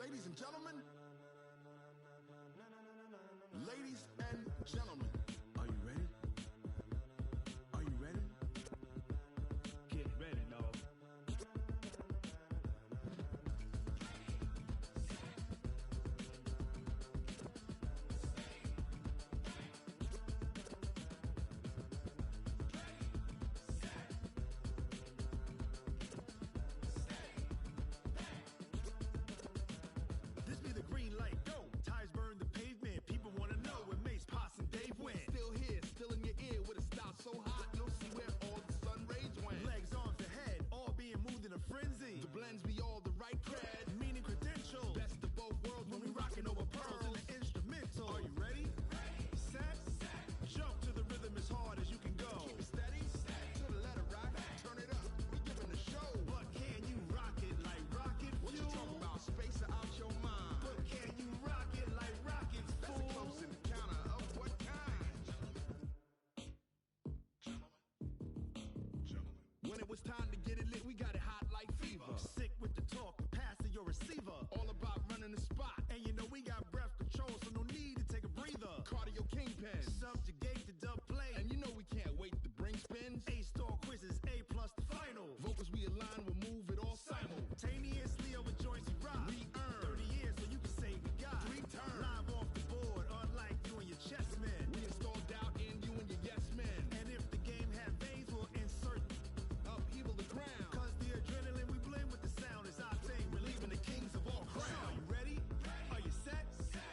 Ladies and gentlemen. Ladies and gentlemen. Are you ready? Are you ready? Get ready, dog. This be the green light, go. Tires burn the pavement. People wanna know where Mace, Potts, and Dave went. Still here, still in your ear with a style so hot, you'll see where all the sun rays went. Legs, arms, the head, all being moved in a frenzy. The blends be all the right cred, meaning credentials. Best of both worlds when we rockin' over pearls in the instrumental. Are you ready? Set, jump to the rhythm as hard as you can go. Keep it steady, to the letter right. Turn it up, we giving the show. But can you rock it like rocket fuel? What you talking about? Space out your mind. But can you rock it like rockets, fool? That's a close encounter of what kind? Gentlemen. When it was time to get it lit, we got it hot like fever. Sick with the talk, pass to your receiver. All about running the spot. And you know we got breath control, so no need to take a breather. Cardio kingpin, subjugate the dub play. And you know we can't wait to bring spins. A-star quizzes, A+ the final. Vocals we align, we'll move it all simultaneously over joints we rock. We earn 30 years, so you can say we got 3 turns. Live off the board, unlike you and your chess men. We install doubt in you and your yes men. And if the game had veins, we'll insert upheaval the ground. Cause the adrenaline we blend with the sound is our thing. Relieving the kings of all crowns. Are you ready? Are you set?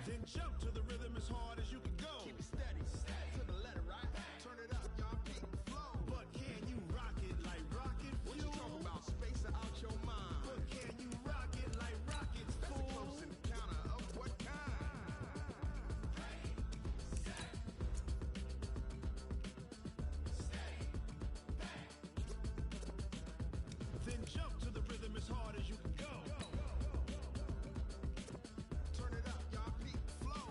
Then jump to the rhythm as hard as you can go. Keep it steady, to the letter right. Turn it up, y'all beat the flow. But can you rock it like rocket fuel? What you talking about? Space out your mind. But can you rock it like rockets, fool? That's a close encounter of what kind? Then jump to the rhythm as hard as you can go. Turn it up, y'all beat the flow.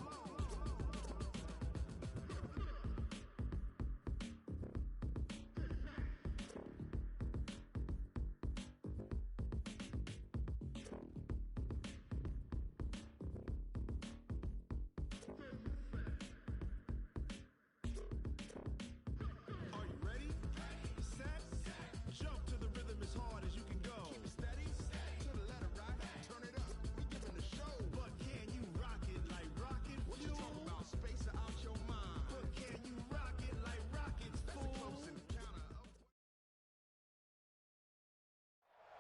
Are you ready? Set, jump to the rhythm as hard as you can go. Keep it steady, to the letter right. Turn it up, we giving the show. But can you rock it like rocket fuel? What you talking about? Space out your mind. But can you rock it like rockets, fool? That's a close encounter of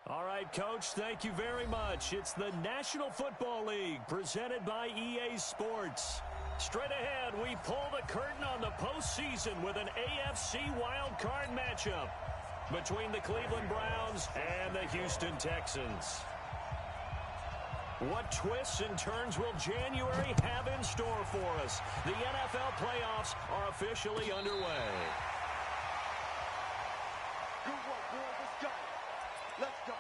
All right, Coach, thank you very much. It's the National Football League presented by EA Sports. Straight ahead, we pull the curtain on the postseason with an AFC wildcard matchup between the Cleveland Browns and the Houston Texans. What twists and turns will January have in store for us? The NFL playoffs are officially underway. Good work, boys. Let's go. Let's go.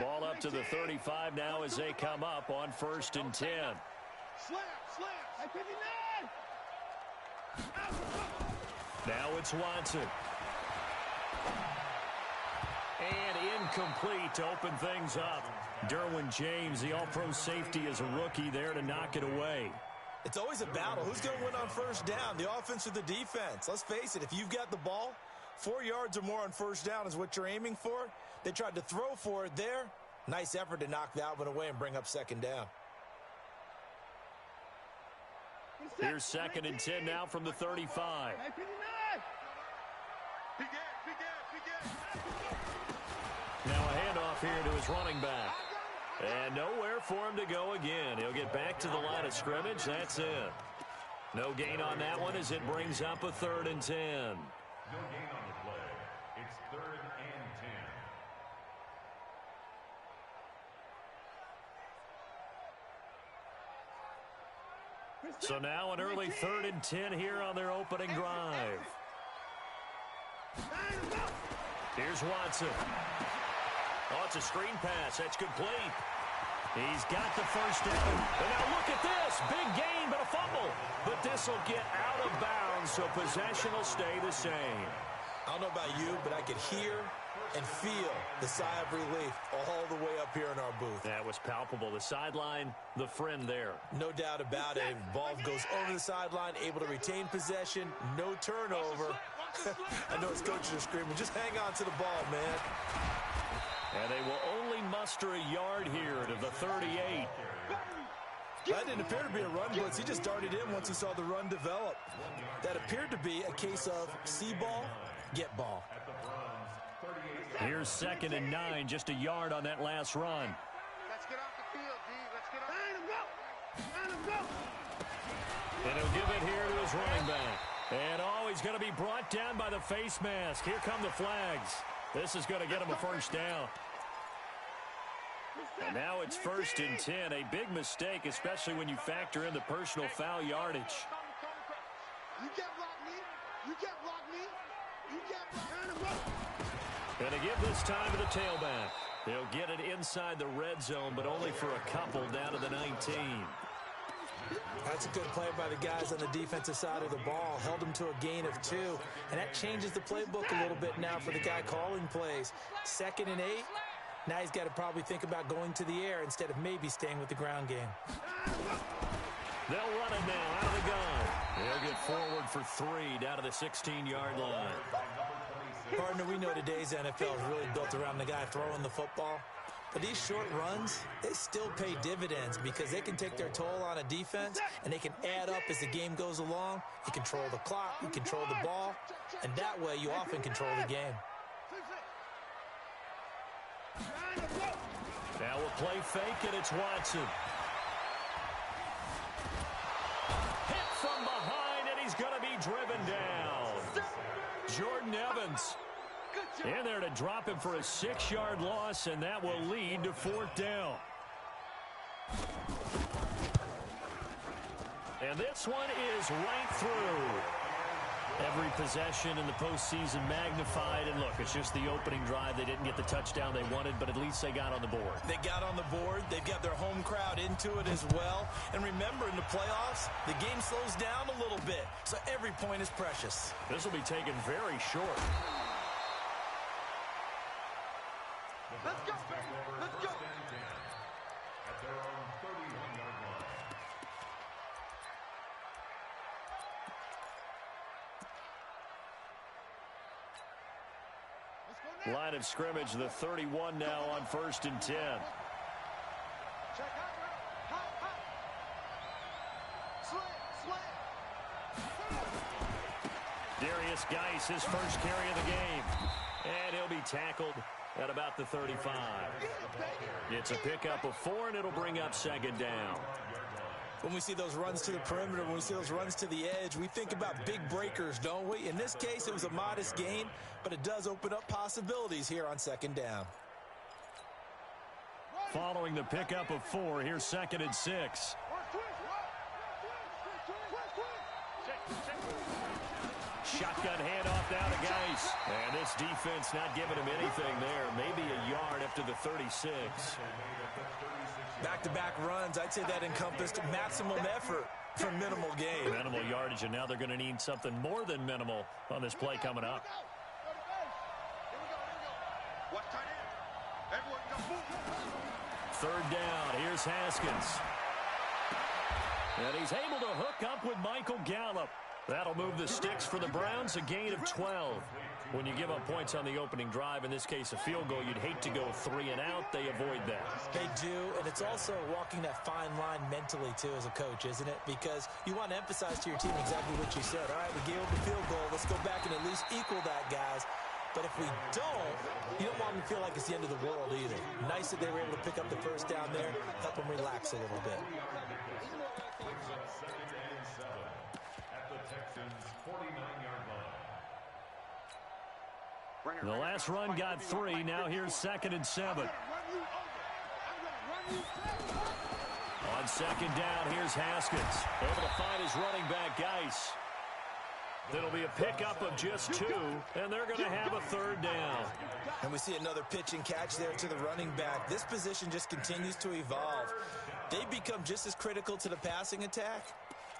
Ball up to the 35 now as they come up on 1st and 10. Slam. Now it's Watson. And incomplete to open things up. Derwin James, the all-pro safety, is a rookie there to knock it away. It's always a battle. Who's going to win on 1st down, the offense or the defense? Let's face it, if you've got the ball, 4 yards or more on 1st down is what you're aiming for. They tried to throw for it there. Nice effort to knock that one away and bring up 2nd down. Here's 2nd and 10 now from the 35. Now a handoff here to his running back. And nowhere for him to go again. He'll get back to the line of scrimmage. That's it. No gain on that one as it brings up a 3rd and 10. No gain on the play. It's 3rd and 10. So now an early 3rd and 10 here on their opening drive. Here's Watson. Oh, it's a screen pass. That's complete. He's got the first down. And now look at this. Big gain, but a fumble. But this will get out of bounds, so possession will stay the same. I don't know about you, but I could hear and feel the sigh of relief all the way up here in our booth. That was palpable. The sideline, the friend there. No doubt about it. Ball goes over the sideline, able to retain possession, no turnover. I know his coaches are screaming, just hang on to the ball, man. And they will only muster a yard here to the 38. That didn't appear to be a run blitz. He just darted in once he saw the run develop. That appeared to be a case of see ball, get ball. Here's 2nd and 9, just a yard on that last run. Let's get off the field, D. Let's get off. Let him go. And he'll give it here to his running back. And oh, he's going to be brought down by the face mask. Here come the flags. This is going to get him a first down. And now it's 1st and 10. A big mistake, especially when you factor in the personal foul yardage. You can't block me. You can't block me. You can't block me. Going to give this time to the tailback. They'll get it inside the red zone, but only for a couple down to the 19. That's a good play by the guys on the defensive side of the ball. Held them to a gain of 2. And that changes the playbook a little bit now for the guy calling plays. 2nd and 8. Now he's got to probably think about going to the air instead of maybe staying with the ground game. They'll run it now out of the gun. They'll get forward for 3 down to the 16-yard line. Partner, we know today's NFL is really built around the guy throwing the football. But these short runs, they still pay dividends because they can take their toll on a defense and they can add up as the game goes along. You control the clock, you control the ball, and that way you often control the game. Now we'll play fake, and it's Watson. Hit from behind, and he's going to be driven down. Jordan Evans in there to drop him for a 6-yard loss, and that will lead to 4th down. And this one is right through. Every possession in the postseason magnified. And look, it's just the opening drive. They didn't get the touchdown they wanted, but at least they got on the board. They got on the board. They've got their home crowd into it as well. And remember, in the playoffs, the game slows down a little bit. So every point is precious. This will be taken very short. Let's go. Let's go. At their own 31-yard line. Line of scrimmage, the 31 now on 1st and 10. Check out. Hot. Slant. Darius Geis, his first carry of the game. And he'll be tackled at about the 35. It's a pickup of 4, and it'll bring up 2nd down. When we see those runs to the perimeter, when we see those runs to the edge, we think about big breakers, don't we? In this case, it was a modest gain, but it does open up possibilities here on 2nd down. Following the pickup of 4, here's 2nd and 6. Shotgun handoff now to Geis. And this defense not giving him anything there. Maybe a yard up to the 36. Back-to-back runs, I'd say that encompassed maximum effort for minimal gain. Minimal yardage, and now they're going to need something more than minimal on this play coming up. Watch tight end. Everyone go. 3rd down. Here's Haskins. And he's able to hook up with Michael Gallup. That'll move the sticks for the Browns, a gain of 12. When you give up points on the opening drive, in this case a field goal, you'd hate to go 3 and out. They avoid that. They do, and it's also walking that fine line mentally, too, as a coach, isn't it? Because you want to emphasize to your team exactly what you said. All right, we gave up the field goal. Let's go back and at least equal that, guys. But if we don't, you don't want them to feel like it's the end of the world either. Nice that they were able to pick up the first down there, help them relax a little bit. The last run got 3. Now here's 2nd and 7. On 2nd down, here's Haskins. Able to find his running back, Geis. It'll be a pickup of just 2, and they're going to have a 3rd down. And we see another pitch and catch there to the running back. This position just continues to evolve. They become just as critical to the passing attack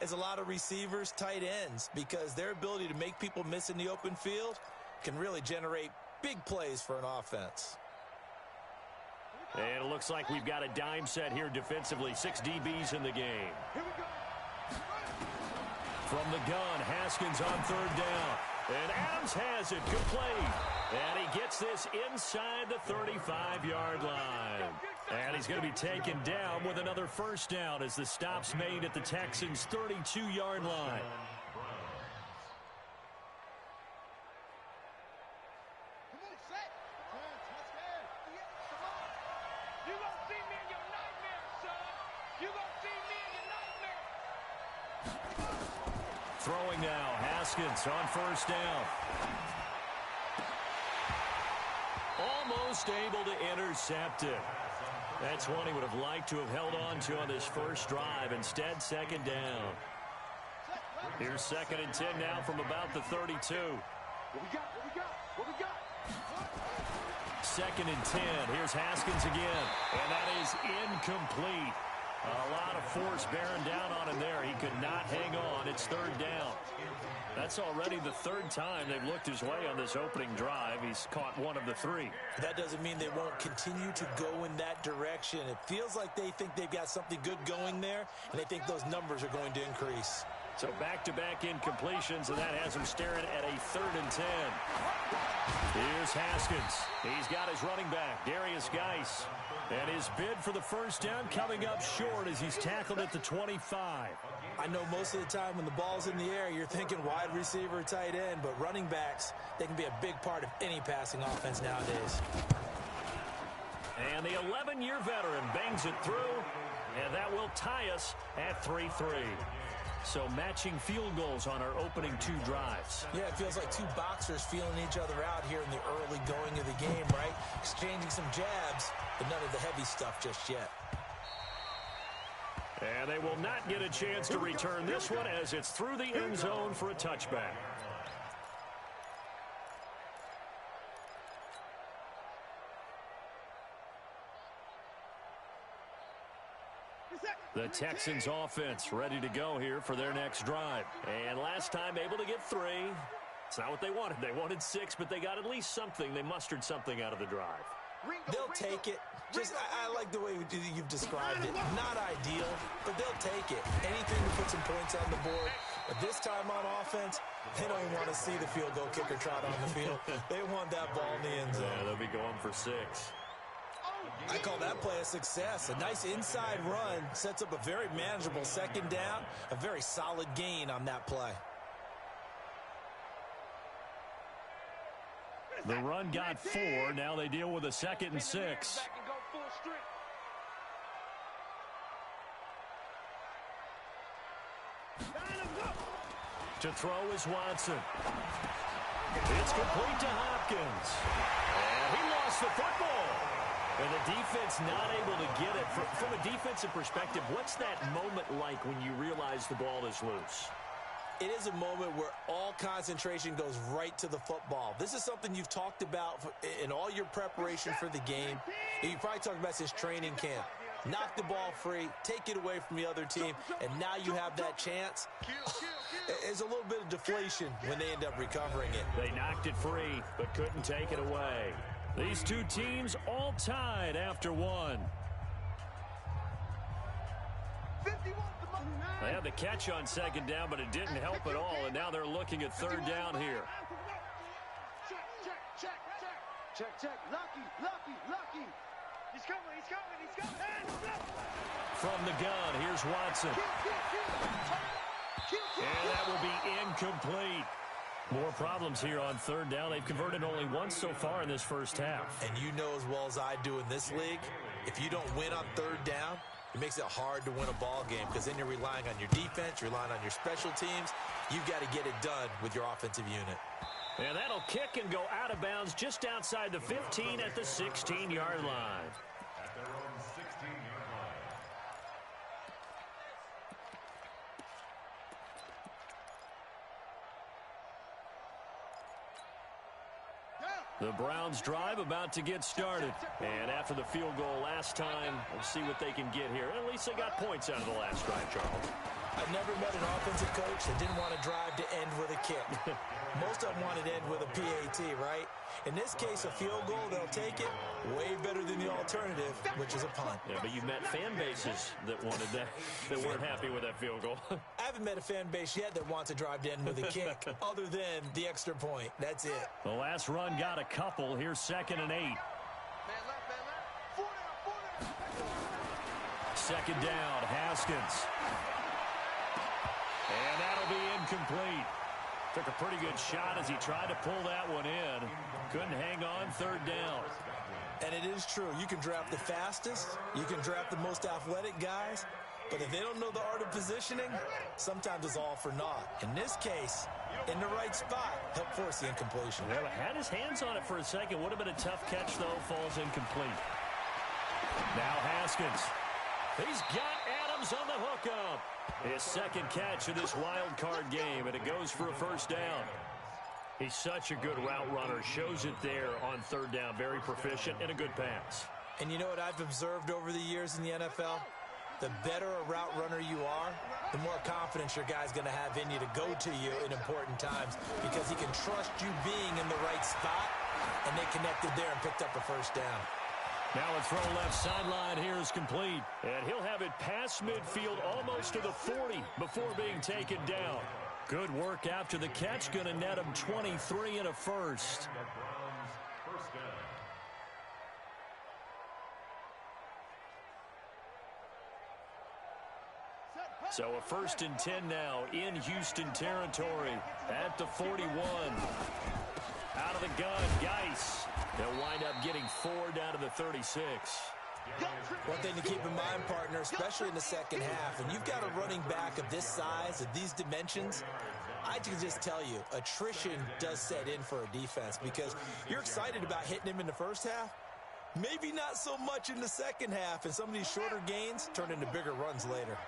as a lot of receivers, tight ends, because their ability to make people miss in the open field can really generate big plays for an offense. And it looks like we've got a dime set here defensively. 6 DBs in the game. From the gun, Haskins on 3rd down. And Adams has it complete. And he gets this inside the 35-yard line. And he's going to be taken down with another 1st down as the stop's made at the Texans' 32-yard line. Throwing now, Haskins on 1st down. Almost able to intercept it. That's one he would have liked to have held on to on this first drive. Instead, 2nd down. Here's 2nd and 10 now from about the 32. What we got? 2nd and 10. Here's Haskins again. And that is incomplete. A lot of force bearing down on him there. He could not hang on. It's 3rd down. That's already the 3rd time they've looked his way on this opening drive. He's caught 1 of the 3. That doesn't mean they won't continue to go in that direction. It feels like they think they've got something good going there, and they think those numbers are going to increase. So back-to-back incompletions, and that has him staring at a 3rd and 10. Here's Haskins. He's got his running back, Darius Geis. And his bid for the 1st down coming up short as he's tackled at the 25. I know most of the time when the ball's in the air, you're thinking wide receiver, tight end, but running backs, they can be a big part of any passing offense nowadays. And the 11-year veteran bangs it through, and that will tie us at 3-3. So matching field goals on our opening 2 drives. Yeah, it feels like 2 boxers feeling each other out here in the early going of the game, right? Exchanging some jabs, but none of the heavy stuff just yet. And they will not get a chance to return this one as it's through the end zone for a touchback. The Texans offense ready to go here for their next drive. And last time able to get 3. It's not what they wanted. They wanted 6, but they got at least something. They mustered something out of the drive. They'll take it. I like the way you've described it. Not ideal, but they'll take it. Anything to put some points on the board. But this time on offense, they don't even want to see the field goal kicker trot on the field. They want that ball in the end zone. Yeah, they'll be going for 6. I call that play a success. A nice inside run sets up a very manageable 2nd down. A very solid gain on that play. The run got 4. Now they deal with a 2nd and 6. To throw is Watson. It's complete to Hopkins. And he lost the football. And the defense not able to get it. From a defensive perspective, what's that moment like when you realize the ball is loose? It is a moment where all concentration goes right to the football. This is something you've talked about in all your preparation for the game. And you probably talked about since training camp. Knock the ball free, take it away from the other team, and now you have that chance. There's a little bit of deflation when they end up recovering it. They knocked it free, but couldn't take it away. These 2 teams all tied after 1. They had the catch on 2nd down, but it didn't help at all, and now they're looking at 3rd down here. Check. Lucky. He's coming. From the gun, here's Watson. And that will be incomplete. More problems here on 3rd down. They've converted only once so far in this first half. And you know as well as I do in this league, if you don't win on 3rd down, it makes it hard to win a ball game because then you're relying on your defense, you're relying on your special teams. You've got to get it done with your offensive unit. And that'll kick and go out of bounds just outside the 15 at the 16-yard line. At their own 16-yard line. The Browns drive about to get started. And after the field goal last time, we'll see what they can get here. At least they got points out of the last drive, Charles. I've never met an offensive coach that didn't want to drive to end with a kick. Most of them wanted to end with a PAT, right? In this case, a field goal, they'll take it. Way better than the alternative, which is a punt. Yeah, but you've met fan bases that wanted that, that weren't happy with that field goal. I haven't met a fan base yet that wants to drive to end with a kick, other than the extra point. That's it. The last run got a couple. Here's 2nd and 8. Man left. 4 down. 2nd down, Haskins. And that'll be incomplete. Took a pretty good shot as he tried to pull that one in. Couldn't hang on, 3rd down. And it is true. You can draft the fastest. You can draft the most athletic guys. But if they don't know the art of positioning, sometimes it's all for naught. In this case, in the right spot, help force the incompletion. Well, had his hands on it for a second. Would have been a tough catch, though. Falls incomplete. Now Haskins. He's got Adams on the hookup. His 2nd catch of this wild card game, and it goes for a 1st down. He's such a good route runner. Shows it there on 3rd down. Very proficient and a good pass. And you know what I've observed over the years in the NFL? The better a route runner you are, the more confidence your guy's going to have in you to go to you in important times because he can trust you being in the right spot, and they connected there and picked up a 1st down. Now a throw left sideline here is complete. And he'll have it past midfield almost to the 40 before being taken down. Good work after the catch. Going to net him 23 and a 1st. So a 1st and 10 now in Houston territory at the 41. Out of the gun, Geis. They'll wind up getting 4 down to the 36. One thing to keep in mind, partner, especially in the second half, when you've got a running back of this size, of these dimensions, I can just tell you, attrition does set in for a defense because you're excited about hitting him in the first half. Maybe not so much in the second half, and some of these shorter gains turn into bigger runs later.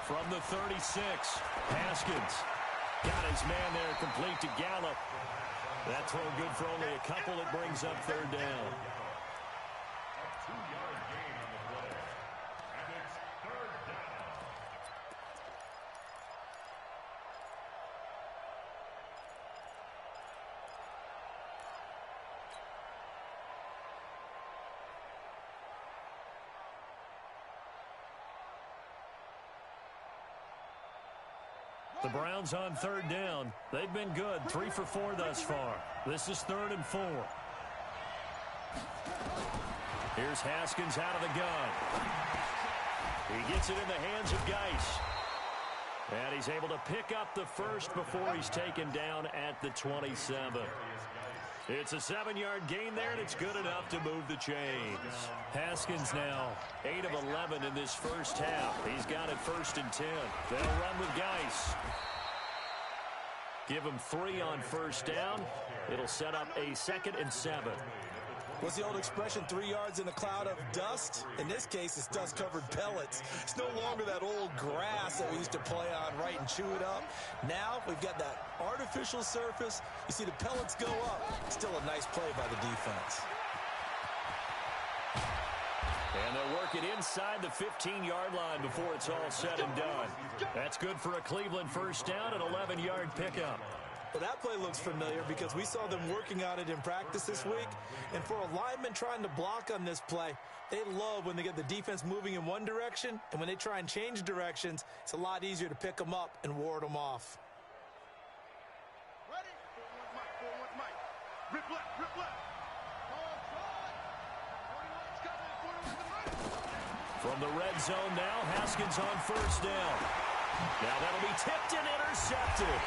From the 36, Haskins got his man there, complete to Gallup. That throw good for only a couple. It brings up 3rd down. A 2-yard gain on the play. And it's 3rd down. The Browns on 3rd down. They've been good. 3 for 4 thus far. This is 3rd and 4. Here's Haskins out of the gun. He gets it in the hands of Geis. And he's able to pick up the 1st before he's taken down at the 27. It's a 7-yard gain there, and it's good enough to move the chains. Haskins now 8 of 11 in this first half. He's got it 1st and 10. They'll run with Geis. Give him 3 on 1st down. It'll set up a 2nd and 7. What's the old expression, 3 yards in a cloud of dust? In this case, it's dust-covered pellets. It's no longer that old grass that we used to play on, right, and chew it up. Now we've got that artificial surface. You see the pellets go up. Still a nice play by the defense. And they'll work it inside the 15-yard line before it's all said and done. That's good for a Cleveland 1st down, an 11-yard pickup. Well, that play looks familiar because we saw them working on it in practice this week. And for a lineman trying to block on this play, they love when they get the defense moving in one direction. And when they try and change directions, it's a lot easier to pick them up and ward them off. Ready? 4-1 Mike. Rip left, rip left. From the red zone now, Haskins on 1st down. Now that'll be tipped and intercepted.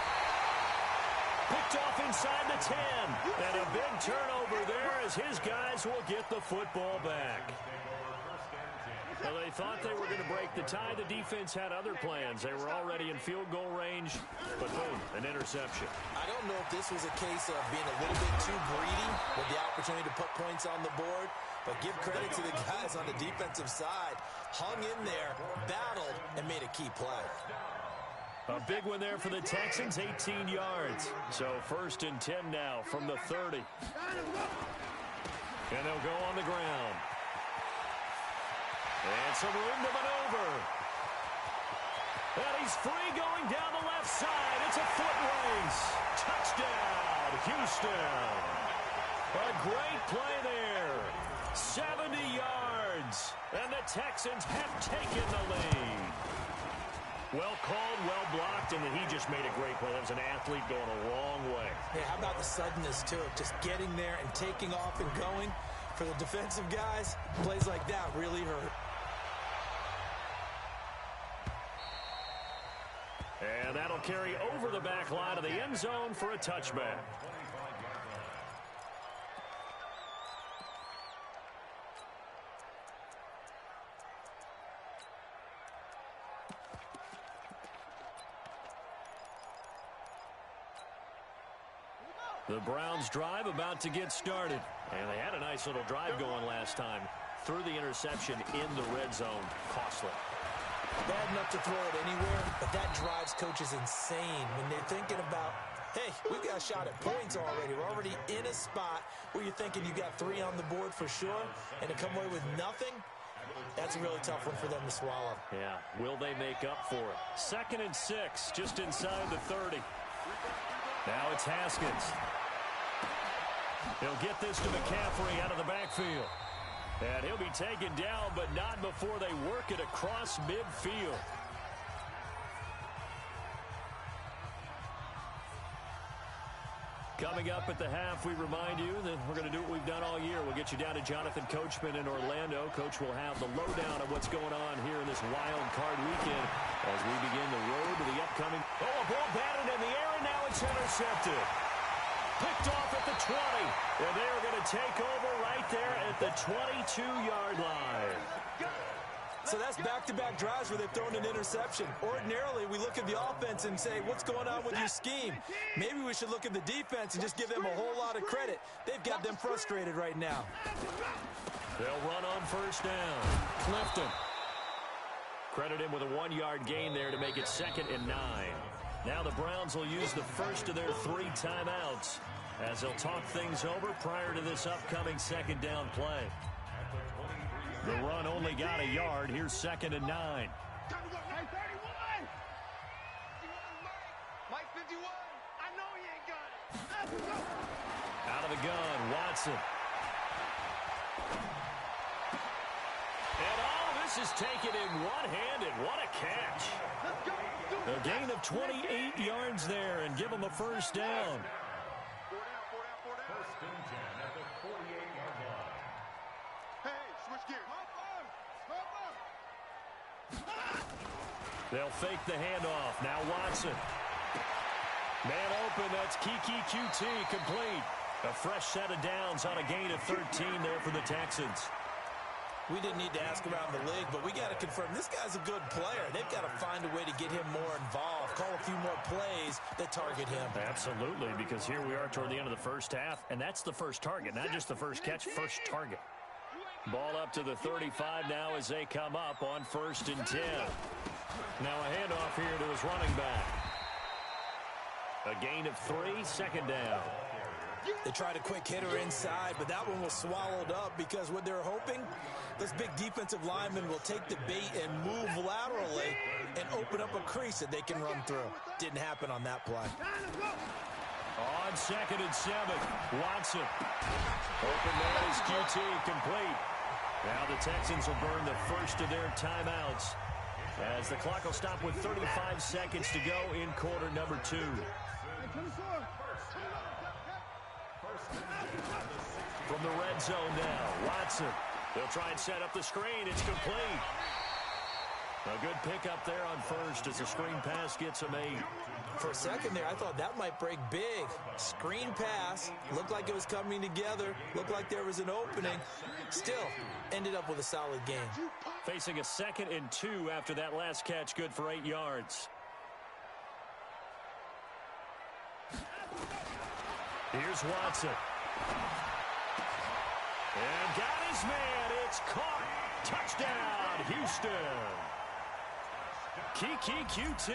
Picked off inside the 10. And a big turnover there as his guys will get the football back. Well, they thought they were going to break the tie. The defense had other plans. They were already in field goal range, but boom, an interception. I don't know if this was a case of being a little bit too greedy with the opportunity to put points on the board, but give credit to the guys on the defensive side. Hung in there, battled, and made key play. A big one there for the Texans, 18 yards. So 1st and 10 now from the 30. And they'll go on the ground. And some room to maneuver. And he's free going down the left side. It's a foot race. Touchdown, Houston. A great play there. 70 yards. And the Texans have taken the lead. Well called, well blocked, and then he just made a great play. That was an athlete going a long way. Yeah, how about the suddenness, too? Just getting there and taking off and going. For the defensive guys, plays like that really hurt. And that'll carry over the back line of the end zone for a touchback. The Browns drive about to get started. And they had a nice little drive going last time. Threw the interception in the red zone. Costly. Bad enough to throw it anywhere, but that drives coaches insane when they're thinking about, hey, we've got a shot at points already. We're already in a spot where you're thinking you got 3 on the board for sure, and to come away with nothing, that's a really tough one for them to swallow. Yeah, will they make up for it? 2nd and 6, just inside the 30. Now it's Haskins. He'll get this to McCaffrey out of the backfield. And he'll be taken down, but not before they work it across midfield. Coming up at the half, we remind you that we're going to do what we've done all year. We'll get you down to Jonathan Coachman in Orlando. Coach will have the lowdown of what's going on here in this wild card weekend as we begin the road to the upcoming. Oh, a ball batted in the air, and now it's intercepted. Picked off at the 20, and they are going to take over right there at the 22-yard line. So that's back-to-back drives where they've thrown an interception. Ordinarily, we look at the offense and say, what's going on with your scheme? Maybe we should look at the defense and just give them a whole lot of credit. They've got them frustrated right now. They'll run on 1st down. Clifton. Credit him with a 1-yard gain there to make it 2nd and 9. Now the Browns will use the first of their 3 timeouts as they'll talk things over prior to this upcoming 2nd down play. The run only got a yard. Here's 2nd and 9. Mike 51. I know he ain't got it. Out of the gun, Watson. And all this is taken in one-handed. What a catch. A gain of 28 yards there and give them a 1st down. 1st and 10 at the 48-yard line. Hey, switch gears. They'll fake the handoff. Now Watson. Man open, that's Kiki QT complete. A fresh set of downs on a gain of 13 there for the Texans. We didn't need to ask around the league, but we got to confirm this guy's a good player. They've got to find a way to get him more involved, call a few more plays that target him. Absolutely, because here we are toward the end of the first half, and that's the first target, not just the first catch, first target. Ball up to the 35 now as they come up on 1st and 10. Now a handoff here to his running back. A gain of 3, 2nd down. They tried a quick hitter inside, but that one was swallowed up because what they're hoping, those big defensive linemen will take the bait and move laterally and open up a crease that they can run through. Didn't happen on that play. On 2nd and 7, Watson. Open man is QT, complete. Now the Texans will burn the first of their timeouts as the clock will stop with 35 seconds to go in quarter number 2. From the red zone now, Watson. They'll try and set up the screen. It's complete. A good pickup there on 1st as the screen pass gets him 8. For a second there, I thought that might break big. Screen pass. Looked like it was coming together. Looked like there was an opening. Still, ended up with a solid game. Facing a 2nd and 2 after that last catch, good for 8 yards. Here's Watson. And got his man. It's caught. Touchdown, Houston. Kiki QT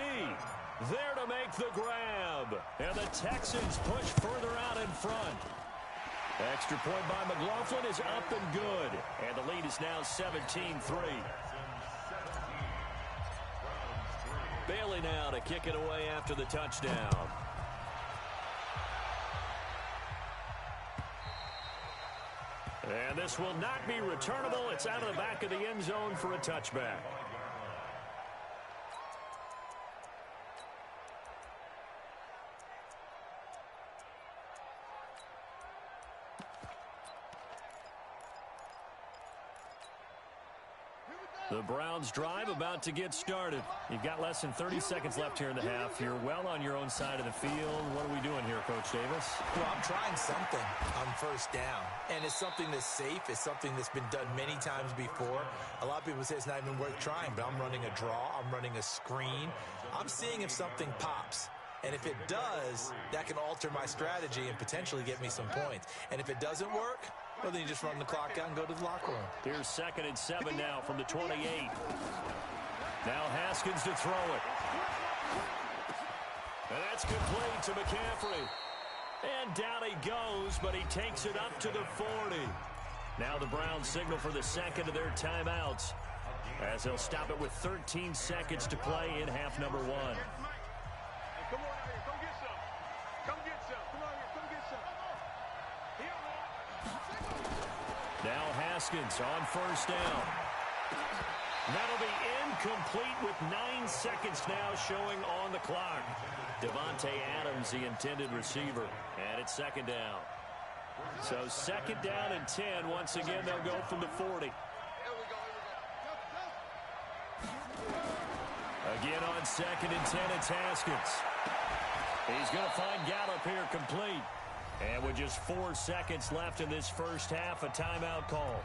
there to make the grab. And the Texans push further out in front. Extra point by McLaughlin is up and good. And the lead is now 17-3. Bailey now to kick it away after the touchdown. And this will not be returnable. It's out of the back of the end zone for a touchback. The Browns drive about to get started. You've got less than 30 seconds left here in the half. You're well on your own side of the field. What are we doing here, Coach Davis? Well, I'm trying something on first down. And it's something that's safe. It's something that's been done many times before. A lot of people say it's not even worth trying, but I'm running a draw. I'm running a screen. I'm seeing if something pops. And if it does, that can alter my strategy and potentially get me some points. And if it doesn't work, well, then you just run the clock out and go to the locker room. Here's 2nd and 7 now from the 28. Now Haskins to throw it. And that's complete to McCaffrey. And down he goes, but he takes it up to the 40. Now the Browns signal for the second of their timeouts, as they'll stop it with 13 seconds to play in half number 1. Come on out here. Come get some. Come get some. Come on here. Come get some. Here, man. Now Haskins on first down. That'll be incomplete with 9 seconds now showing on the clock. Devontae Adams, the intended receiver. And it's 2nd down. So 2nd down and 10. Once again, they'll go from the 40. Again on 2nd and 10, it's Haskins. He's going to find Gallup here complete. And with just 4 seconds left in this first half, a timeout call.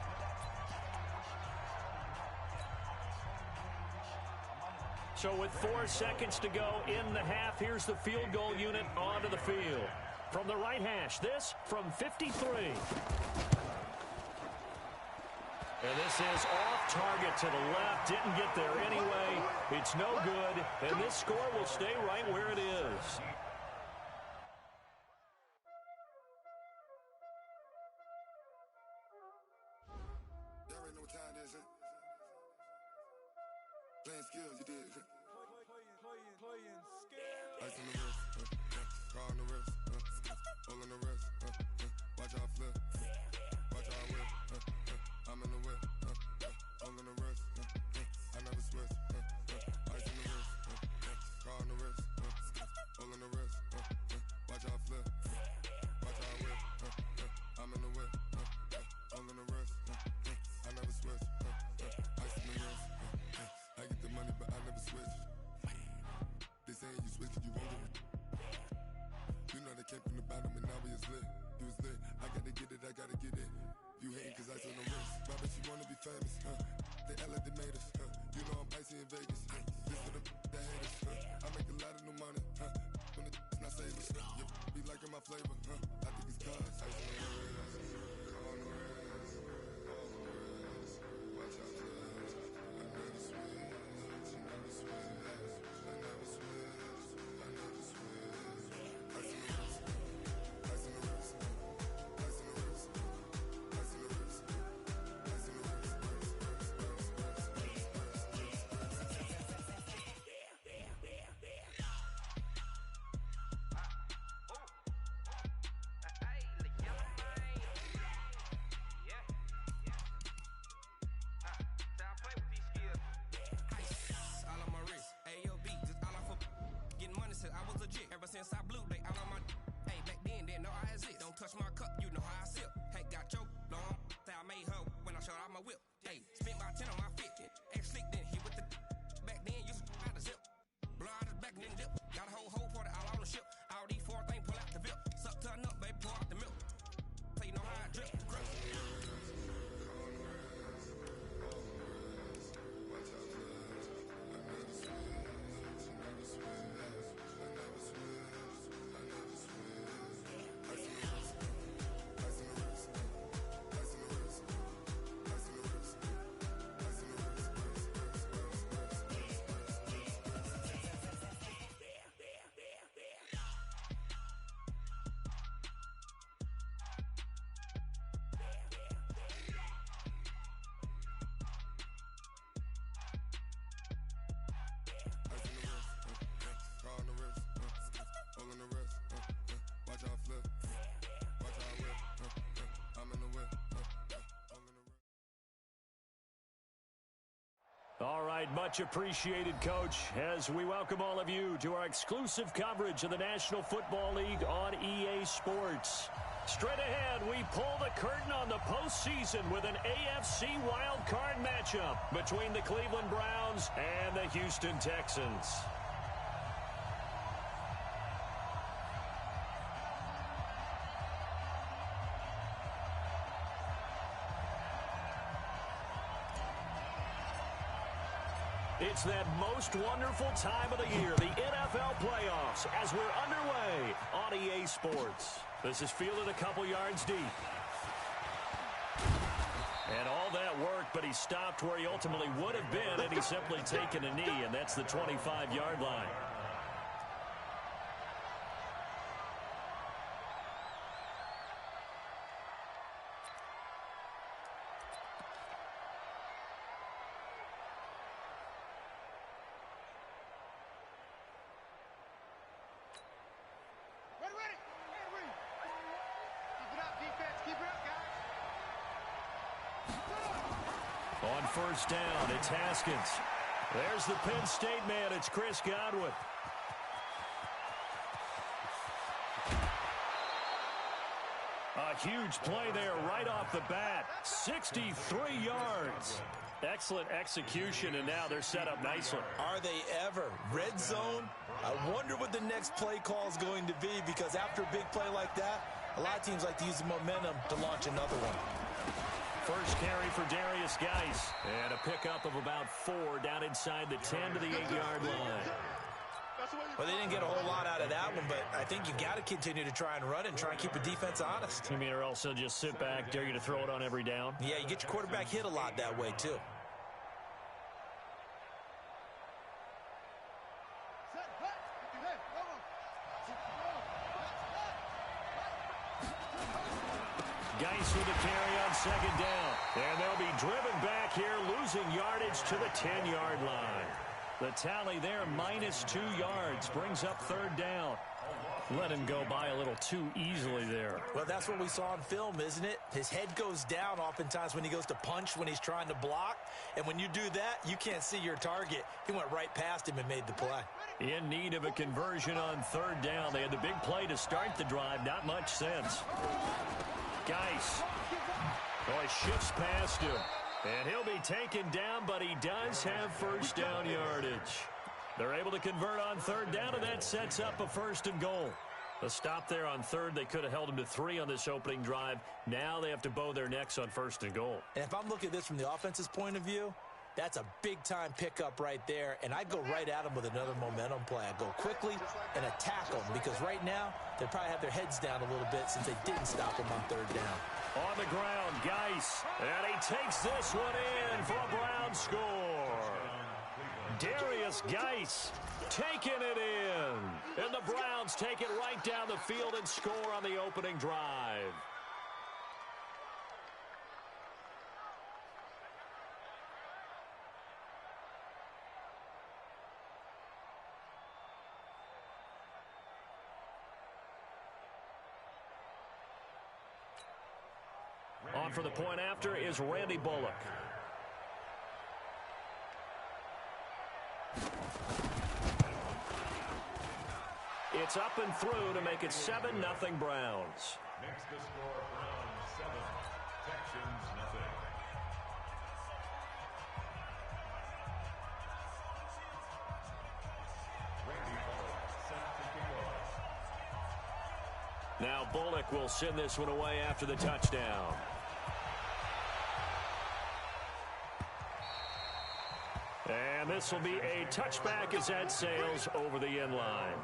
So with 4 seconds to go in the half, here's the field goal unit onto the field. From the right hash, this from 53. And this is off target to the left. Didn't get there anyway. It's no good. And this score will stay right where it is. Playing skills, you did. Playing skills. Ice on the wrist, car on the wrist, hole on the wrist, watch out flip, watch out whip, I'm in the whip, hole on the wrist, I never switch, ice on the wrist, car on the wrist, hole on the wrist, watch out flip, watch out whip, I'm in the whip, hole on the wrist, I never switch, ice on the wrist. I get the money, but I never switch. They saying you switch, you won't get it. You know they came from the bottom and now we is lit. You was lit, I gotta get it, I gotta get it. You hating cause I on the wrist. Why bet you wanna be famous, They act like they made us, You know I'm icy in Vegas, This for the that hate us, I make a lot of new money, When the not save us, You be liking my flavor, I think it's cause ice on the wrist, on the wrist, watch out, I never switch. right, much appreciated, Coach, as we welcome all of you to our exclusive coverage of the National Football League on EA Sports. Straight ahead, we pull the curtain on the postseason with an AFC wildcard matchup between the Cleveland Browns and the Houston Texans. It's that most wonderful time of the year, the NFL playoffs, as we're underway on EA Sports. This is fielded a couple yards deep. And all that work, but he stopped where he ultimately would have been, and he's simply taken a knee, and that's the 25-yard line. On first down, it's Haskins. There's the Penn State man. It's Chris Godwin. A huge play there right off the bat. 63 yards. Excellent execution, and now they're set up nicely. Are they ever? Red zone? I wonder what the next play call is going to be, because after a big play like that, a lot of teams like to use the momentum to launch another one. First carry for Darius Geis. And a pickup of about 4 down inside the 10 to the 8-yard line. Well, they didn't get a whole lot out of that one, but I think you got to continue to try and run and try and keep the defense honest. You mean, or else they'll just sit back, dare you to throw it on every down? Yeah, you get your quarterback hit a lot that way, too. Geis with a carry on second down. And they'll be driven back here, losing yardage to the 10-yard line. The tally there, -2 yards, brings up third down. Let him go by a little too easily there. Well, that's what we saw on film, isn't it? His head goes down oftentimes when he goes to punch, when he's trying to block. And when you do that, you can't see your target. He went right past him and made the play. In need of a conversion on third down. They had the big play to start the drive. Not much sense. Geis. Oh, he shifts past him. And he'll be taken down, but he does have first down yardage. They're able to convert on third down, and that sets up a first and goal. A stop there on third. They could have held him to 3 on this opening drive. Now they have to bow their necks on first and goal. And if I'm looking at this from the offense's point of view, that's a big-time pickup right there, and I'd go right at him with another momentum play. I'd go quickly and attack them, because right now they probably have their heads down a little bit since they didn't stop him on third down. On the ground, Geis, and he takes this one in for a Brown score. Darius Geis taking it in, and the Browns take it right down the field and score on the opening drive. On for the point after is Randy Bullock. It's up and through to make it 7-0 Browns. Makes the score Browns 7, Texans nothing. Randy Bullock set to kick off. Now Bullock will send this one away after the touchdown. And this will be a touchback as that sails over the end line.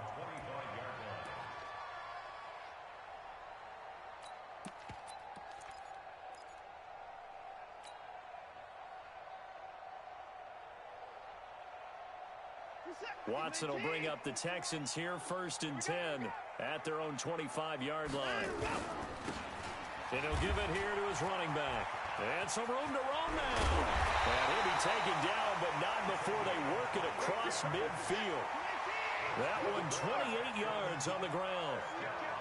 Watson will bring up the Texans here, 1st and 10 at their own 25-yard line. And he'll give it here to his running back. And some room to roam now. And he'll be taken down, but not before they work it across midfield. That one 28 yards on the ground.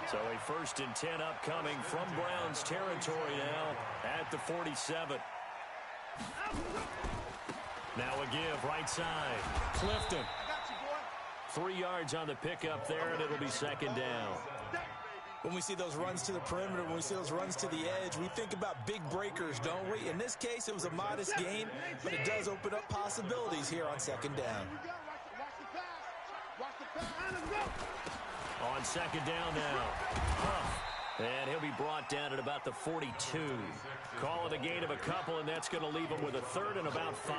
So a 1st and 10 upcoming from Browns territory now at the 47. Now a give, right side. Clifton. 3 yards on the pickup there, and it'll be second down. When we see those runs to the perimeter, when we see those runs to the edge, we think about big breakers, don't we? In this case, it was a modest gain, but it does open up possibilities here on second down. On second down now. Huff. And he'll be brought down at about the 42. Call it a gain of a couple, and that's going to leave him with a third and about 5.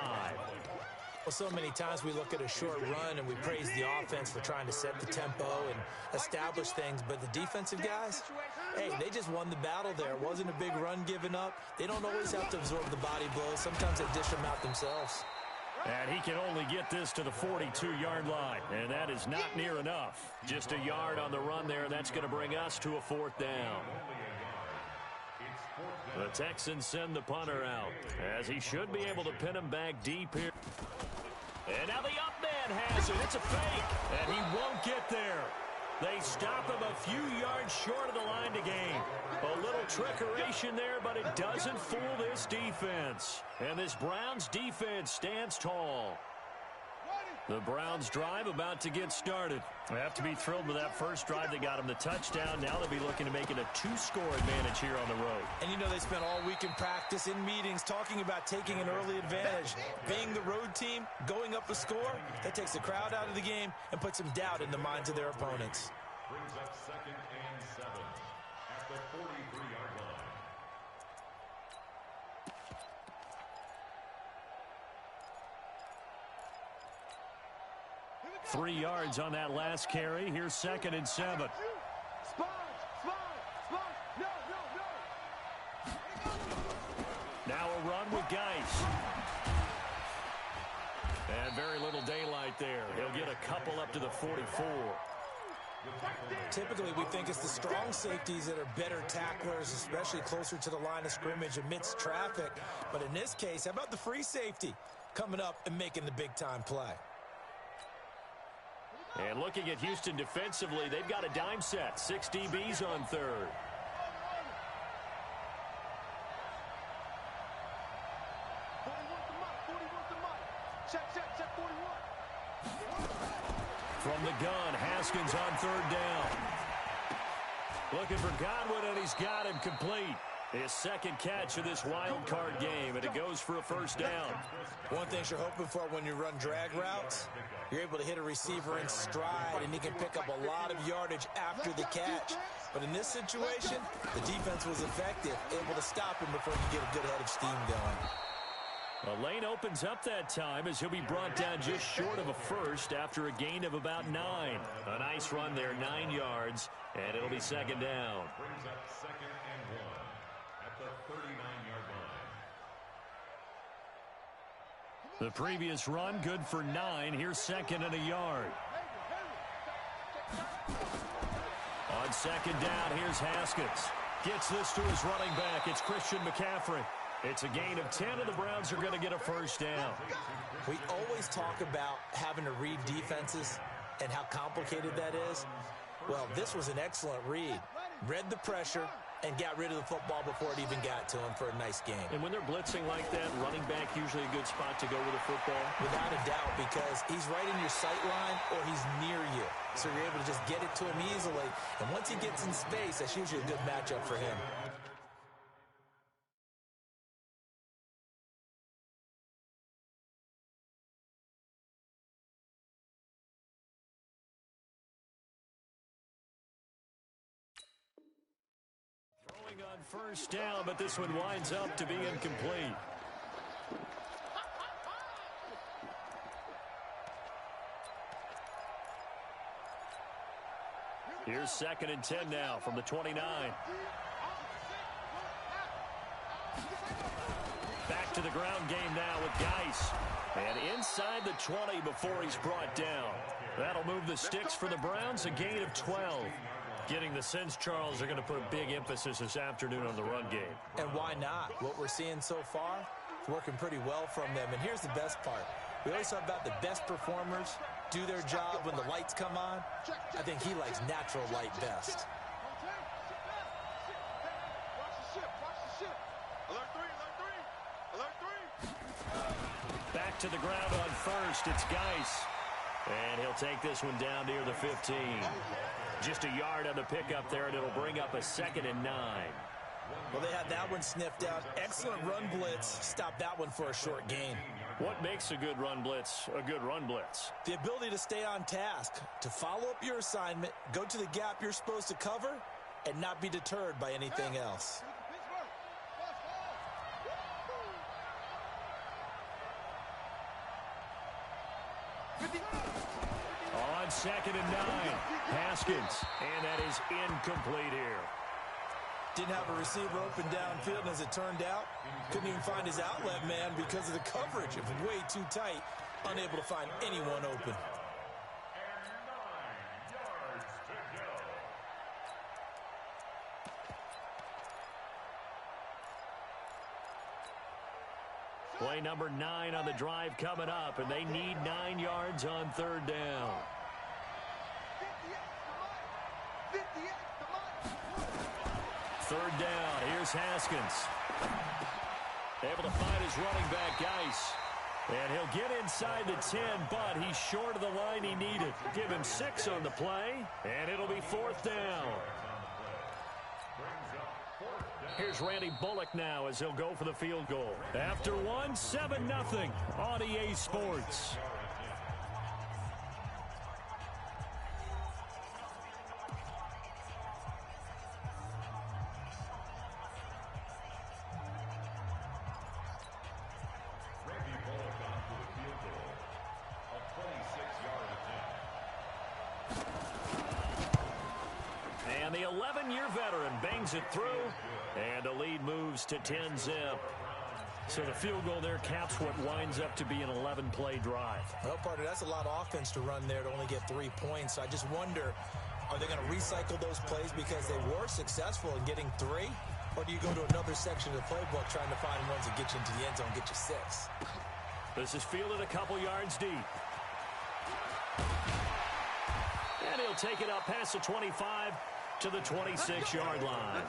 Well, so many times we look at a short run and we praise the offense for trying to set the tempo and establish things, but the defensive guys, hey, they just won the battle there. It wasn't a big run given up. They don't always have to absorb the body blows. Sometimes they dish them out themselves. And he can only get this to the 42-yard line, and that is not near enough. Just a yard on the run there, and that's going to bring us to a fourth down. The Texans send the punter out, as he should be able to pin him back deep here. And now the up man has it. It's a fake, and he won't get there. They stop him a few yards short of the line to gain. A little trickeration there, but it doesn't fool this defense. And this Browns defense stands tall. The Browns drive about to get started. They have to be thrilled with that first drive that got them the touchdown. Now they'll be looking to make it a 2-score advantage here on the road. And you know they spent all week in practice, in meetings, talking about taking an early advantage. Being the road team, going up a score, that takes the crowd out of the game and puts some doubt in the minds of their opponents. Brings up 2nd and 7 at the 43-yard line. 3 yards on that last carry. Here's 2nd and 7. Now a run with Geis. And very little daylight there. He'll get a couple up to the 44. Typically, we think it's the strong safeties that are better tacklers, especially closer to the line of scrimmage amidst traffic. But in this case, how about the free safety coming up and making the big-time play? And looking at Houston defensively, they've got a dime set. 6 DBs on third. From the gun, Haskins on third down. Looking for Godwin, and he's got him complete. His second catch of this wild card game, and it goes for a first down. One thing you're hoping for when you run drag routes, you're able to hit a receiver in stride, and he can pick up a lot of yardage after the catch. But in this situation, the defense was effective, able to stop him before he get a good head of steam going. A lane opens up that time as he'll be brought down just short of a first after a gain of about 9. A nice run there, 9 yards, and it'll be second down. Brings up 2nd and 1 at the 39-yard line. The previous run, good for 9. Here's 2nd and a yard. On second down, here's Haskins. Gets this to his running back. It's Christian McCaffrey. It's a gain of 10, and the Browns are going to get a first down. We always talk about having to read defenses and how complicated that is. Well, this was an excellent read. Read the pressure and got rid of the football before it even got to him for a nice game. And when they're blitzing like that, running back usually a good spot to go with a football. Without a doubt, because he's right in your sight line or he's near you. So you're able to just get it to him easily. And once he gets in space, that's usually a good matchup for him. On first down, but this one winds up to be incomplete. Here's 2nd and 10 now from the 29. Back to the ground game now with Geis. And inside the 20 before he's brought down. That'll move the sticks for the Browns, a gain of 12. Getting the sense, Charles, are going to put a big emphasis this afternoon on the run game. And why not? What we're seeing so far is working pretty well from them. And here's the best part. We always talk about the best performers do their job when the lights come on. I think he likes natural light best. Alert three. Back knocked to the ground on first. It's Geis. And he'll take this one down near the 15. Just a yard on the pickup there, and it'll bring up a 2nd and 9. Well, they had that one sniffed out. Excellent run blitz. Stop that one for a short gain. What makes a good run blitz a good run blitz? The ability to stay on task, to follow up your assignment, go to the gap you're supposed to cover, and not be deterred by anything else. On 2nd and 9, Haskins, and that is incomplete here. Didn't have a receiver open downfield, and as it turned out, couldn't even find his outlet man because of the coverage. It was way too tight, unable to find anyone open. Play number 9 on the drive coming up, and they need 9 yards on 3rd down. Third down, here's Haskins. Able to find his running back, Geis. And he'll get inside the 10, but he's short of the line he needed. Give him 6 on the play, and it'll be 4th down. Here's Randy Bullock now as he'll go for the field goal. After one, 7-0 on EA Sports. Randy Bullock on for the field goal. A 26-yard attempt. And the 11-year veteran bangs it through, and the lead moves to 10-0. So the field goal there caps what winds up to be an 11-play drive. Well, partner, that's a lot of offense to run there to only get 3 points. I just wonder, are they going to recycle those plays because they were successful in getting 3? Or do you go to another section of the playbook trying to find ones that get you into the end zone, get you 6? This is fielded a couple yards deep. And he'll take it up past the 25 to the 26-yard line.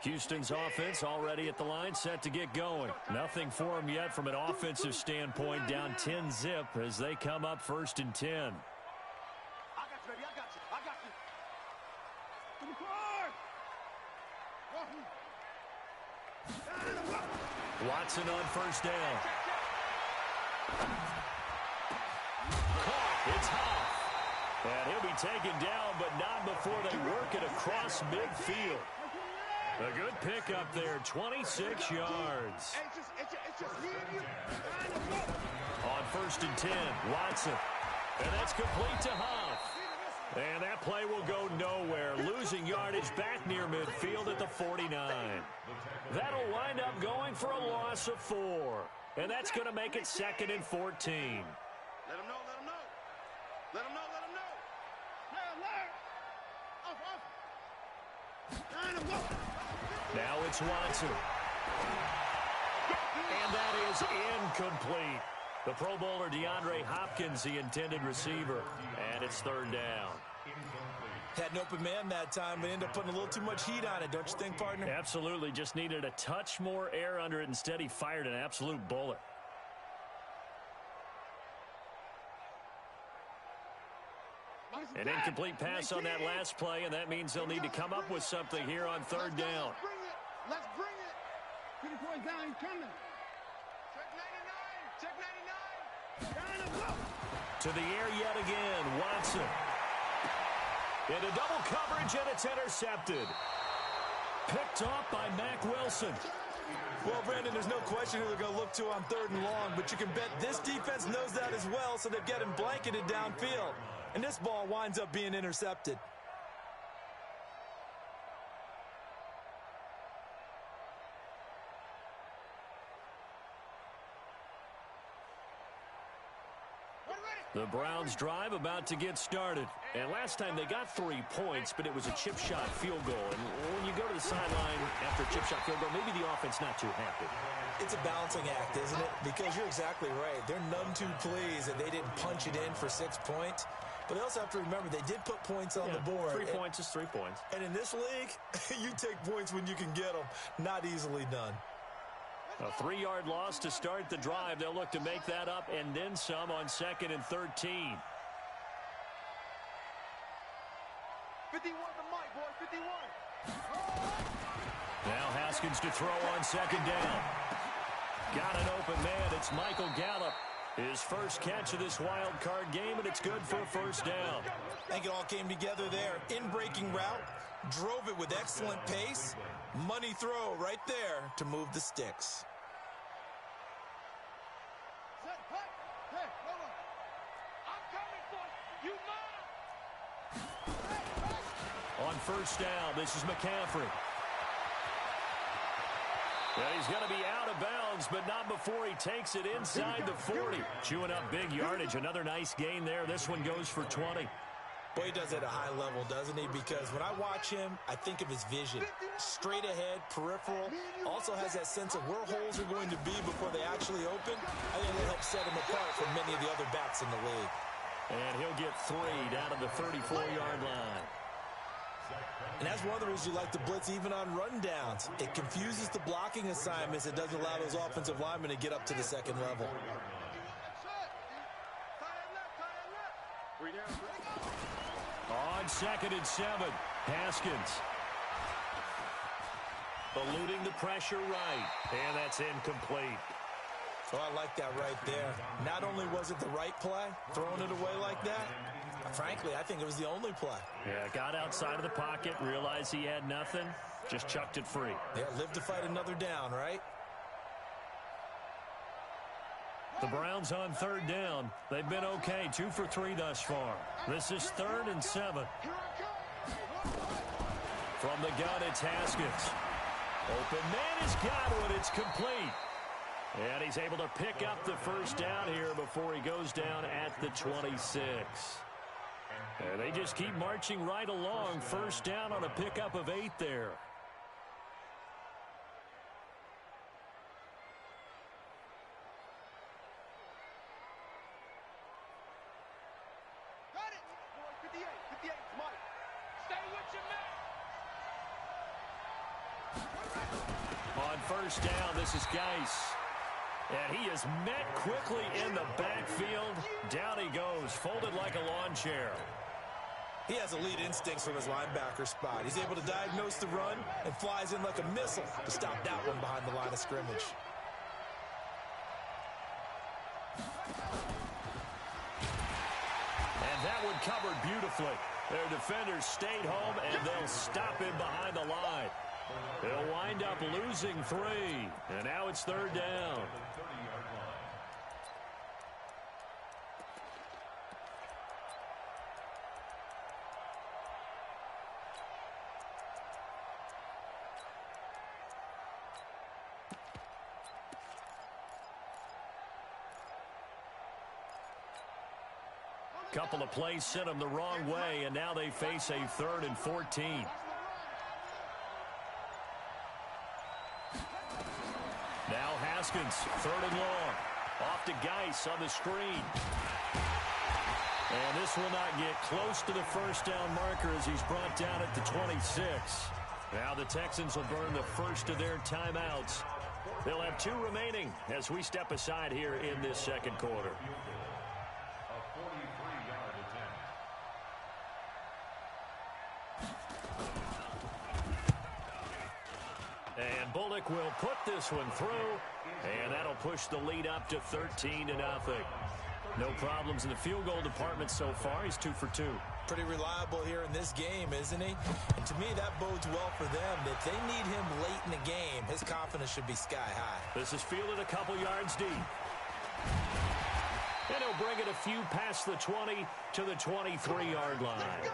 Houston's offense already at the line, set to get going. Nothing for them yet from an offensive standpoint, down 10-0 as they come up 1st and 10. I got you, baby. I got you. I got you. Come on. Watson on 1st down. Caught. It's Huff. And he'll be taken down, but not before they work it across midfield. A good pickup there, 26 yards. On 1st and 10, Watson. And that's complete to Huff. And that play will go nowhere. Losing yardage back near midfield at the 49. That'll wind up going for a loss of 4. And that's going to make it 2nd and 14. Let him know, let him know. Let him know, let him know. Off. Now it's Watson. And that is incomplete. The Pro Bowler DeAndre Hopkins, the intended receiver. And it's 3rd down. Had an open man that time, but ended up putting a little too much heat on it, don't you think, partner? Absolutely. Just needed a touch more air under it. Instead, he fired an absolute bullet. An incomplete pass on that last play, and that means they'll need to come up with something here on 3rd down. Let's bring it. 3 points down, he's coming. Check 99. To the air yet again, Watson. Into double coverage, and it's intercepted. Picked off by Mack Wilson. Well, Brandon, there's no question who they're going to look to on 3rd and long, but you can bet this defense knows that as well, so they've got him blanketed downfield. And this ball winds up being intercepted. We're ready. The Browns drive about to get started. And last time they got 3 points, but it was a chip shot field goal. And when you go to the sideline after a chip shot field goal, maybe the offense not too happy. It's a balancing act, isn't it? Because you're exactly right. They're none too pleased that they didn't punch it in for 6 points. But they also have to remember they did put points on the board. 3 points is 3 points. And in this league, you take points when you can get them. Not easily done. A 3-yard loss to start the drive. They'll look to make that up and then some on 2nd and 13. 51 to Mike, boy, 51. Now Haskins to throw on 2nd down. Got an open man. It's Michael Gallup. His first catch of this wild card game, and it's good for a 1st down. I think it all came together there. In-breaking route, drove it with excellent pace. Money throw right there to move the sticks. Hey, hold on. I'm coming for you, man. On 1st down, this is McCaffrey. Well, he's going to be out of bounds, but not before he takes it inside the 40. Chewing up big yardage. Another nice gain there. This one goes for 20. Boy, he does it at a high level, doesn't he? Because when I watch him, I think of his vision. Straight ahead, peripheral. Also has that sense of where holes are going to be before they actually open. I think it'll help set him apart from many of the other backs in the league. And he'll get 3 down to the 34-yard line. And that's one of the reasons you like to blitz even on rundowns. It confuses the blocking assignments. It doesn't allow those offensive linemen to get up to the 2nd level. On 2nd and 7, Haskins. Eluding the pressure right. And that's incomplete. Oh, I like that right there. Not only was it the right play, throwing it away like that, frankly, I think it was the only play. Yeah, got outside of the pocket, realized he had nothing, just chucked it free. Yeah, live to fight another down, right? The Browns on 3rd down. They've been okay, 2 for 3 thus far. This is 3rd and 7. From the gun, it's Haskins. Open man has got one. It's complete. And he's able to pick up the 1st down here before he goes down at the 26. And they just keep marching right along. 1st down on a pickup of 8 there. Got it. 58, 58, Mike. Stay with your man. On 1st down, this is Geis. And he is met quickly in the backfield. Down he goes, folded like a lawn chair. He has elite instincts from his linebacker spot. He's able to diagnose the run and flies in like a missile to stop that one behind the line of scrimmage. And that one covered beautifully. Their defenders stayed home, and they'll stop him behind the line. They'll wind up losing 3. And now it's 3rd down. Couple of plays sent them the wrong way, and now they face a 3rd and 14. Now Haskins, 3rd and long. Off to Geis on the screen. And this will not get close to the 1st down marker as he's brought down at the 26. Now the Texans will burn the first of their timeouts. They'll have 2 remaining as we step aside here in this 2nd quarter. And Bullock will put this one through, and that'll push the lead up to 13-0. No problems in the field goal department so far. He's 2 for 2. Pretty reliable here in this game, isn't he? And to me, that bodes well for them. If they need him late in the game, his confidence should be sky high. This is fielded a couple yards deep. And he'll bring it a few past the 20 to the 23-yard line.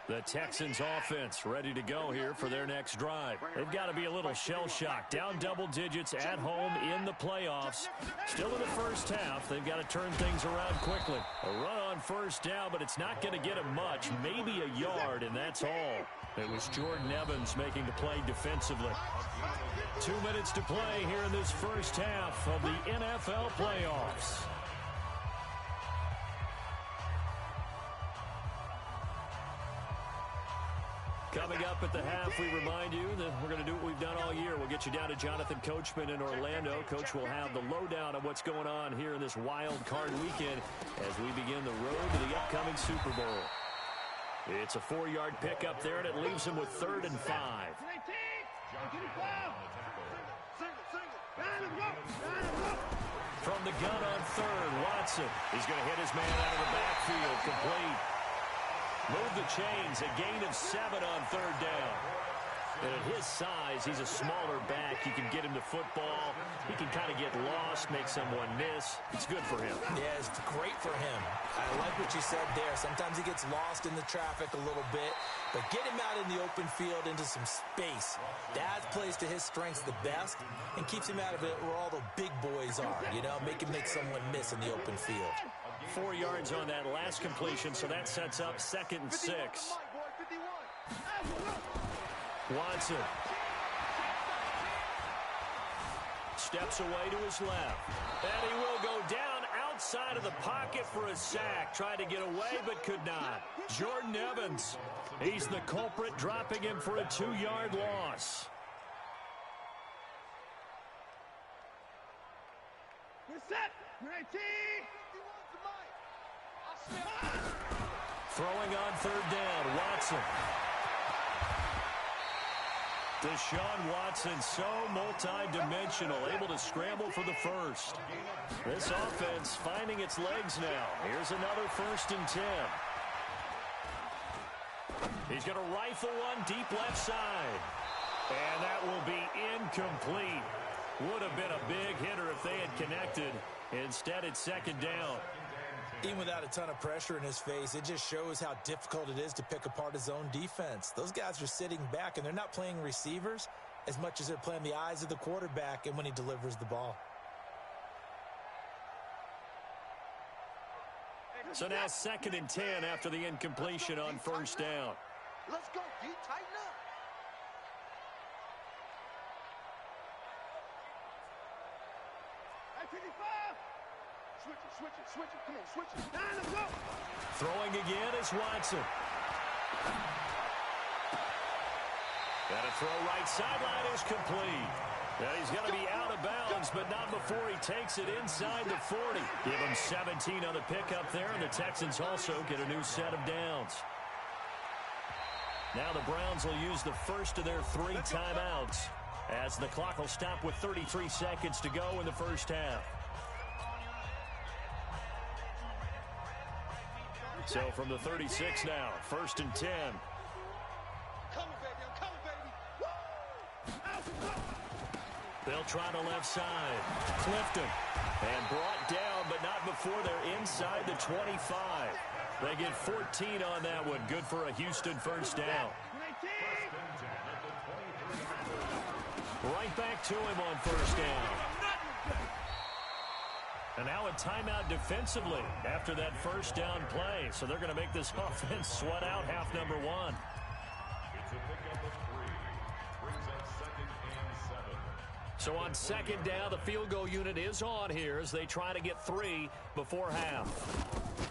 The Texans offense ready to go here for their next drive. They've got to be a little shell-shocked. Down double digits at home in the playoffs. Still in the first half. They've got to turn things around quickly. A run on first down, but it's not going to get them much. Maybe a yard, and that's all. It was Jordan Evans making the play defensively. 2 minutes to play here in this first half of the NFL playoffs. Coming up at the half, we remind you that we're going to do what we've done all year. We'll get you down to Jonathan Coachman in Orlando. Coach will have the lowdown of what's going on here in this wild card weekend as we begin the road to the upcoming Super Bowl. It's a 4-yard pickup there, and it leaves him with 3rd and 5. From the gun on 3rd, Watson. He's going to hit his man out of the backfield, complete. Move the chains, a gain of 7 on 3rd down. And at his size, he's a smaller back. You can get him the football. He can kind of get lost, make someone miss. It's good for him. Yeah, it's great for him. I like what you said there. Sometimes he gets lost in the traffic a little bit, but get him out in the open field into some space. That plays to his strengths the best and keeps him out of it where all the big boys are, you know, make him make someone miss in the open field. 4 yards on that last completion, so that sets up 2nd and 6. Watson steps away to his left. And he will go down outside of the pocket for a sack. Tried to get away, but could not. Jordan Evans, he's the culprit, dropping him for a 2-yard loss. Throwing on 3rd down, Watson. Deshaun Watson, so multi-dimensional, able to scramble for the first. This offense finding its legs now. Here's another 1st and 10. He's going to rifle one deep left side. And that will be incomplete. Would have been a big hitter if they had connected. Instead, it's 2nd down. Even without a ton of pressure in his face, it just shows how difficult it is to pick apart his own defense. Those guys are sitting back, and they're not playing receivers as much as they're playing the eyes of the quarterback and when he delivers the ball. So now 2nd and 10 after the incompletion on 1st down. Let's go, D. Tighten up. Switch it. Come on, switch it. Let's go. Throwing again is Watson. Got to throw right sideline is complete. Now he's going to be out of bounds, but not before he takes it inside the 40. Give him 17 on the pickup there, and the Texans also get a new set of downs. Now the Browns will use the first of their 3 timeouts as the clock will stop with 33 seconds to go in the first half. So from the 36 now, 1st and 10. Coming, baby. I'm coming, baby. They'll try the left side. Clifton. And brought down, but not before they're inside the 25. They get 14 on that one. Good for a Houston 1st down. Right back to him on 1st down. And now a timeout defensively after that 1st down play. So they're going to make this offense sweat out half number 1. It's a pickup of 3. Brings up 2nd and 7. So on 2nd down, the field goal unit is on here as they try to get 3 before half.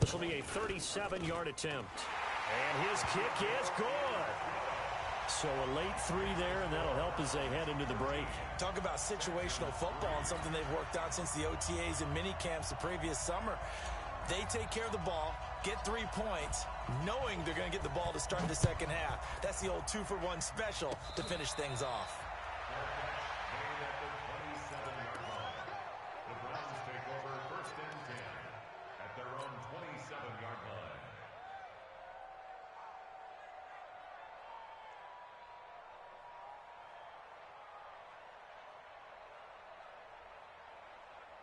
This will be a 37-yard attempt. And his kick is good. So a late 3 there, and that'll help as they head into the break. Talk about situational football and something they've worked out since the OTAs and mini camps the previous summer. They take care of the ball, get 3 points, knowing they're going to get the ball to start the second half. That's the old 2-for-1 special to finish things off. Made at the 27-yard line. The Browns take over 1st and 10 at their own 27-yard line.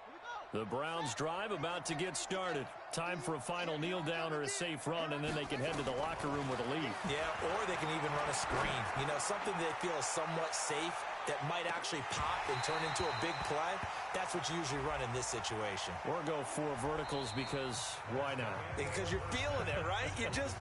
Here we go. The Browns drive about to get started. Time for a final kneel down or a safe run, and then they can head to the locker room with a lead. Yeah, or they can even run a screen. You know, something they feel is somewhat safe that might actually pop and turn into a big play. That's what you usually run in this situation. Or go 4 verticals because why not? Because you're feeling it, right? You just